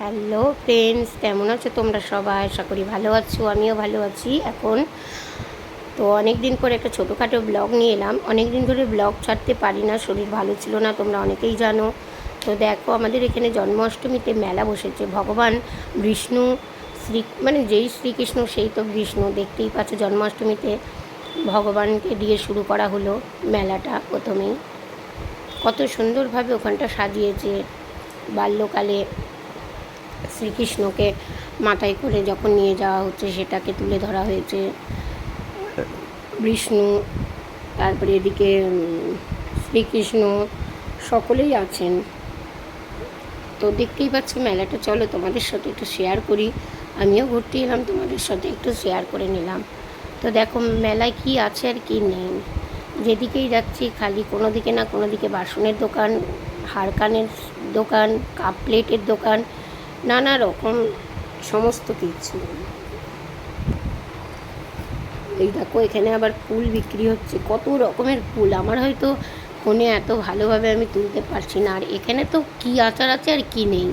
Hello friends, কেমন আছো তোমরা সবাই? আশা করি ভালো আছো, আমিও ভালো আছি এখন। তো অনেক দিন পরে একটা ছোটোখাটো ব্লগ নিয়ে এলাম। অনেক দিন ধরে ব্লগ ছাড়তে পারি না, শরীর ভালো ছিল না, তোমরা অনেকেই জানো। তো দেখো, আমাদের এখানে জন্মাষ্টমীতে মেলা বসেছে। ভগবান বিষ্ণু যেই শ্রীকৃষ্ণ সেই তো বিষ্ণু, দেখতেই পাচ্ছ। জন্মাষ্টমীতে ভগবানকে দিয়ে শুরু করা হলো মেলাটা। প্রথমেই কত সুন্দরভাবে ওখানটা সাজিয়েছে। বাল্যকালে শ্রীকৃষ্ণকে মাথায় করে যখন নিয়ে যাওয়া হচ্ছে সেটাকে তুলে ধরা হয়েছে। বিষ্ণু, তারপরে এদিকে শ্রীকৃষ্ণ, সকলেই আছেন। তো দেখতেই পাচ্ছি মেলাটা। চলো তোমাদের সাথে একটু শেয়ার করি। আমিও ঘুরতে এলাম, তোমাদের সাথে একটু শেয়ার করে নিলাম। তো দেখো মেলায় কি আছে আর কি নেই। যেদিকেই যাচ্ছি খালি কোনো দিকে না কোনো দিকে বাসনের দোকান, হাড়কানের দোকান, কাপ প্লেটের দোকান, নানা রকম সমস্ত কিছু। এই দেখো, এখানে আবার ফুল বিক্রি হচ্ছে, কত রকমের ফুল। আমার হয়তো ফোনে এত ভালোভাবে আমি তুলতে পারছি না। আর এখানে তো কী আচার আছে আর কি নেই,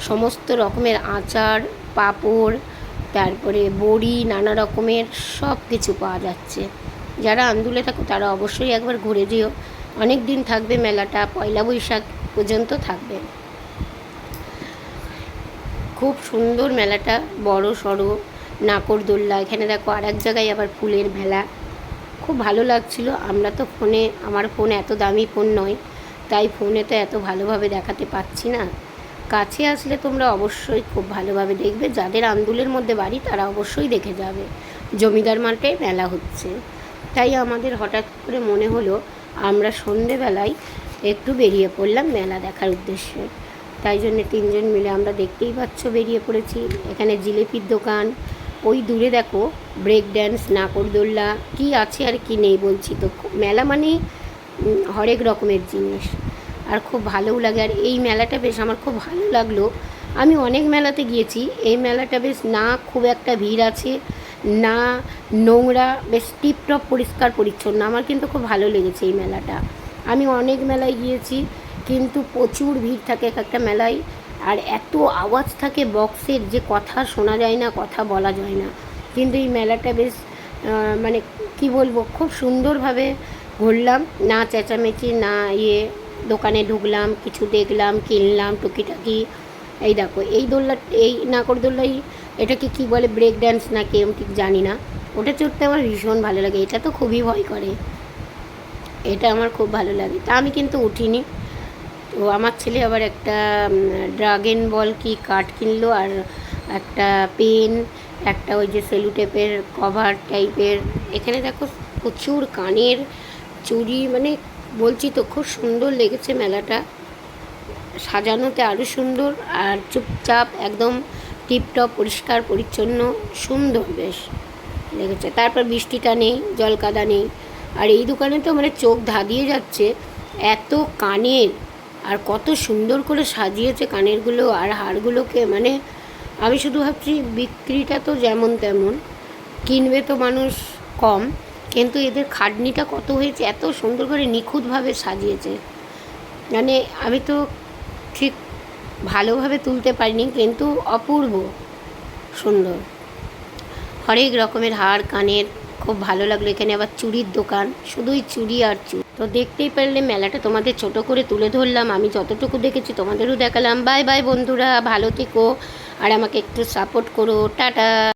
সমস্ত রকমের আচার, পাঁপড়, তারপরে বড়ি, নানা রকমের সব কিছু পাওয়া যাচ্ছে। যারা আন্দুলে থাকো তারা অবশ্যই একবার ঘুরে যেও। অনেক দিন থাকবে মেলাটা, পয়লা বৈশাখ পর্যন্ত থাকবে। খুব সুন্দর মেলাটা, বড় সড়ো, নাকরদোল্লা। এখানে দেখো আর এক জায়গায় আবার ফুলের মেলা, খুব ভালো লাগছিল। আমরা তো ফোনে, আমার ফোন এত দামি ফোন নয়, তাই ফোনে তো এত ভালোভাবে দেখাতে পাচ্ছি না। কাছে আসলে তোমরা অবশ্যই খুব ভালোভাবে দেখবে। যাদের আন্দুলের মধ্যে বাড়ি তারা অবশ্যই দেখে যাবে। জমিদার মাঠে মেলা হচ্ছে, তাই আমাদের হঠাৎ করে মনে হলো আমরা সন্ধেবেলায় একটু বেরিয়ে পড়লাম মেলা দেখার উদ্দেশ্যে। তাই জন্যে তিনজন মিলে, আমরা দেখতেই পাচ্ছ, বেরিয়ে পড়েছি। এখানে জিলেপির দোকান, ওই দূরে দেখো ব্রেক ড্যান্স, নাকরদোল্লা, কী আছে আর কি নেই বলছি তো। মেলা মানেই হরেক রকমের জিনিস, আর খুব ভালোও লাগে। আর এই মেলাটা বেশ আমার খুব ভালো লাগলো। আমি অনেক মেলাতে গিয়েছি, এই মেলাটা বেশ না খুব একটা ভিড় আছে, না নোংরা, বেশ টিপটপ পরিষ্কার পরিচ্ছন্ন। আমার কিন্তু খুব ভালো লেগেছে এই মেলাটা। আমি অনেক মেলায় গিয়েছি, কিন্তু প্রচুর ভিড় থাকে এক একটা মেলায়। আর এত আওয়াজ থাকে বক্সের, যে কথা শোনা যায় না, কথা বলা যায় না। কিন্তু এই মেলাটা বেশ মানে কি বলবো, খুব সুন্দরভাবে ঘুরলাম, না চেঁচামেচি, না দোকানে ঢুকলাম, কিছু দেখলাম, কিনলাম টুকিটাকি। এই দেখো এই দোল্লা, এই নাগরদোল্লাই, এটাকে কি বলে, ব্রেক ড্যান্স না কি আমি ঠিক জানি না। ওটা চড়তে আমার ভীষণ ভালো লাগে। এটা তো খুবই ভয় করে, এটা আমার খুব ভালো লাগে। তা আমি কিন্তু উঠিনি। তো আমার ছেলে আবার একটা ড্রাগন বল কি কাঠ কিনলো, আর একটা পেন, একটা ওই যে সেলুটেপের কভার টাইপের। এখানে দেখো প্রচুর কানের চুড়ি, মানে বলছি তো খুব সুন্দর লেগেছে মেলাটা। সাজানোতে আরও সুন্দর, আর চুপচাপ একদম টিপটপ পরিষ্কার পরিচ্ছন্ন, সুন্দর বেশ লেগেছে। তারপর বৃষ্টিটা নেই, জল কাদা নেই। আর এই দোকানে তো মানে চোখ ধাঁধিয়ে যাচ্ছে, এত কানের, আর কত সুন্দর করে সাজিয়েছে কানেরগুলো আর হারগুলোকে। মানে আমি শুধু ভাবছি বিক্রিটা তো যেমন তেমন, কিনবে তো মানুষ কম, কিন্তু এদের খাটনিটা কত হয়েছে, এত সুন্দর করে নিখুঁতভাবে সাজিয়েছে। মানে আমি তো ঠিক ভালোভাবে তুলতে পারিনি, কিন্তু অপূর্ব সুন্দর। হরেক রকমের হার, কানের, খুব ভালো লাগলো। এখানে আবার চুড়ির দোকান, শুধুই চুড়ি আর চুড়ি। তো দেখতেই পারলে মেলাটা তোমাদের ছোট করে তুলে ধরলাম। আমি যতটুকু দেখেছি তোমাদেরও দেখালাম। বাই বাই বন্ধুরা, ভালো থেকো আর আমাকে একটু সাপোর্ট করো। টাটা।